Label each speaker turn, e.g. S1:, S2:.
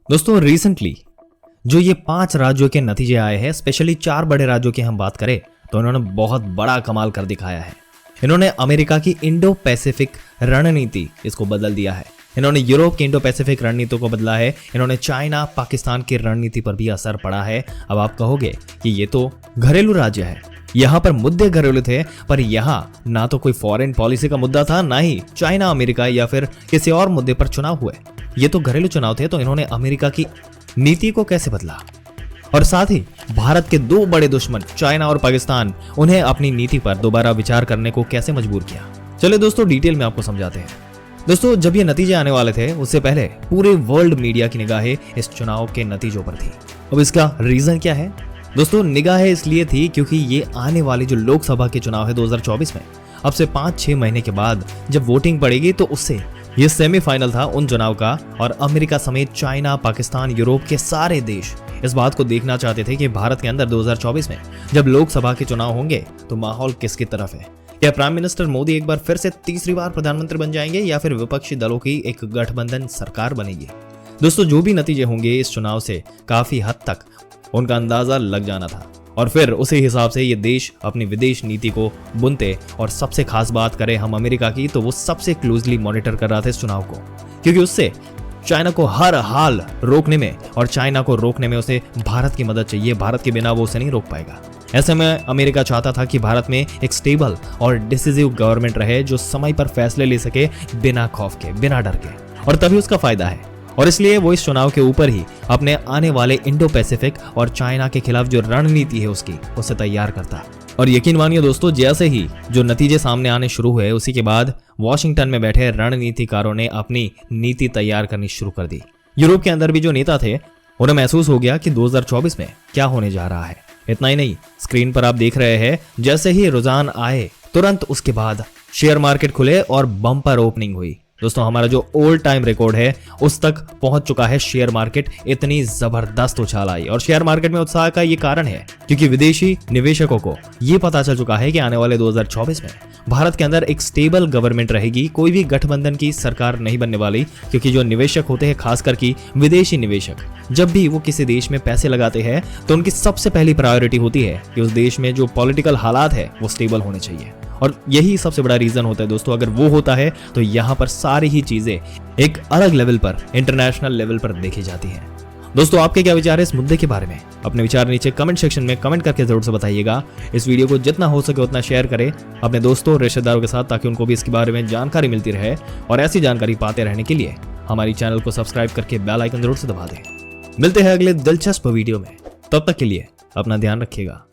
S1: दोस्तों रिसेंटली जो ये 5 राज्यों के नतीजे आए हैं, स्पेशली 4 बड़े राज्यों की हम बात करें तो इन्होंने बहुत बड़ा कमाल कर दिखाया है। इन्होंने अमेरिका की इंडो पैसिफिक रणनीति इसको बदल दिया है। इन्होंने यूरोप की इंडो पैसिफिक रणनीति को बदला है। इन्होंने चाइना पाकिस्तान की रणनीति पर भी असर पड़ा है। अब आप कहोगे कि ये तो घरेलू राज्य है, यहाँ पर मुद्दे घरेलू थे, पर यहाँ ना तो कोई फॉरेन पॉलिसी का मुद्दा था, ना ही चाइना अमेरिका या फिर किसी और मुद्दे पर चुनाव हुए। ये तो घरेलू चुनाव थे, तो इन्होंने अमेरिका की नीति को कैसे बदला और साथ ही भारत के 2 बड़े दुश्मन चाइना और पाकिस्तान, उन्हें अपनी नीति पर दोबारा विचार करने को कैसे मजबूर किया। चलिए दोस्तों डिटेल में आपको समझाते हैं। दोस्तों जब ये नतीजे आने वाले थे उससे पहले पूरे वर्ल्ड मीडिया की निगाहें इस चुनाव के नतीजों पर थी। अब इसका रीजन क्या है? दोस्तों निगाहें इसलिए थी क्योंकि ये आने वाली जो लोकसभा के चुनाव है 2024 में, अब से 5-6 महीने के बाद जब वोटिंग पड़ेगी तो उससे ये सेमीफाइनल था उन चुनाव का, और अमेरिका समेत चाइना, पाकिस्तान, यूरोप के सारे देश इस बात को देखना चाहते थे कि भारत के अंदर 2024 में जब लोकसभा के चुनाव होंगे तो माहौल किसकी तरफ है। क्या प्राइम मिनिस्टर मोदी एक बार फिर से तीसरी बार प्रधानमंत्री बन जाएंगे या फिर विपक्षी दलों की एक गठबंधन सरकार बनेगी। दोस्तों जो भी नतीजे होंगे इस चुनाव से काफी हद तक उनका अंदाजा लग जाना था, और फिर उसी हिसाब से ये देश अपनी विदेश नीति को बुनते। और सबसे खास बात करें हम अमेरिका की, तो वो सबसे क्लोजली मॉनिटर कर रहा था इस चुनाव को, क्योंकि उससे चाइना को हर हाल रोकने में और चाइना को रोकने में उसे भारत की मदद चाहिए। भारत के बिना वो उसे नहीं रोक पाएगा। ऐसे में अमेरिका चाहता था कि भारत में एक स्टेबल और डिसिसिव गवर्नमेंट रहे जो समय पर फैसले ले सके बिना खौफ के, बिना डर के, और तभी उसका फायदा है। और इसलिए वो इस चुनाव के ऊपर ही अपने आने वाले इंडो पैसिफिक और चाइना के खिलाफ जो रणनीति है उसकी उसे तैयार करता। और यकीन मानिए दोस्तों, जैसे ही जो नतीजे सामने आने शुरू हुए उसी के बाद वॉशिंगटन में बैठे रणनीतिकारों ने अपनी नीति तैयार करनी शुरू कर दी। यूरोप के अंदर भी जो नेता थे उन्हें महसूस हो गया कि 2024 में क्या होने जा रहा है। इतना ही नहीं, स्क्रीन पर आप देख रहे हैं जैसे ही रुझान आए तुरंत उसके बाद शेयर मार्केट खुले और बम्पर ओपनिंग हुई। दोस्तों हमारा जो ओल्ड टाइम रिकॉर्ड है उस तक पहुंच चुका है शेयर मार्केट। इतनी जबरदस्त उछाल आई, और शेयर मार्केट में उत्साह का ये कारण है क्योंकि विदेशी निवेशकों को ये पता चल चुका है कि आने वाले 2024 में भारत के अंदर एक स्टेबल गवर्नमेंट रहेगी। कोई भी गठबंधन की सरकार नहीं बनने वाली, क्योंकि जो निवेशक होते हैं, खासकर की विदेशी निवेशक, जब भी वो किसी देश में पैसे लगाते हैं तो उनकी सबसे पहली प्रायोरिटी होती है कि उस देश में जो पॉलिटिकल हालात है वो स्टेबल होने चाहिए। और यही सबसे बड़ा रीजन होता है दोस्तों। अगर वो होता है तो यहाँ पर सारी ही चीजें एक अलग लेवल पर, इंटरनेशनल लेवल पर देखी जाती हैं। दोस्तों आपके क्या विचार है इस मुद्दे के बारे में? अपने विचार नीचे कमेंट सेक्शन में कमेंट करके जरूर से बताइएगा। इस वीडियो को जितना हो सके उतना शेयर करें अपने दोस्तों, रिश्तेदारों के साथ, ताकि उनको भी इसके बारे में जानकारी मिलती रहे। और ऐसी जानकारी पाते रहने के लिए हमारी चैनल को सब्सक्राइब करके बेल आइकन जरूर से दबा दें। मिलते हैं अगले दिलचस्प वीडियो में, तब तक के लिए अपना ध्यान रखिएगा।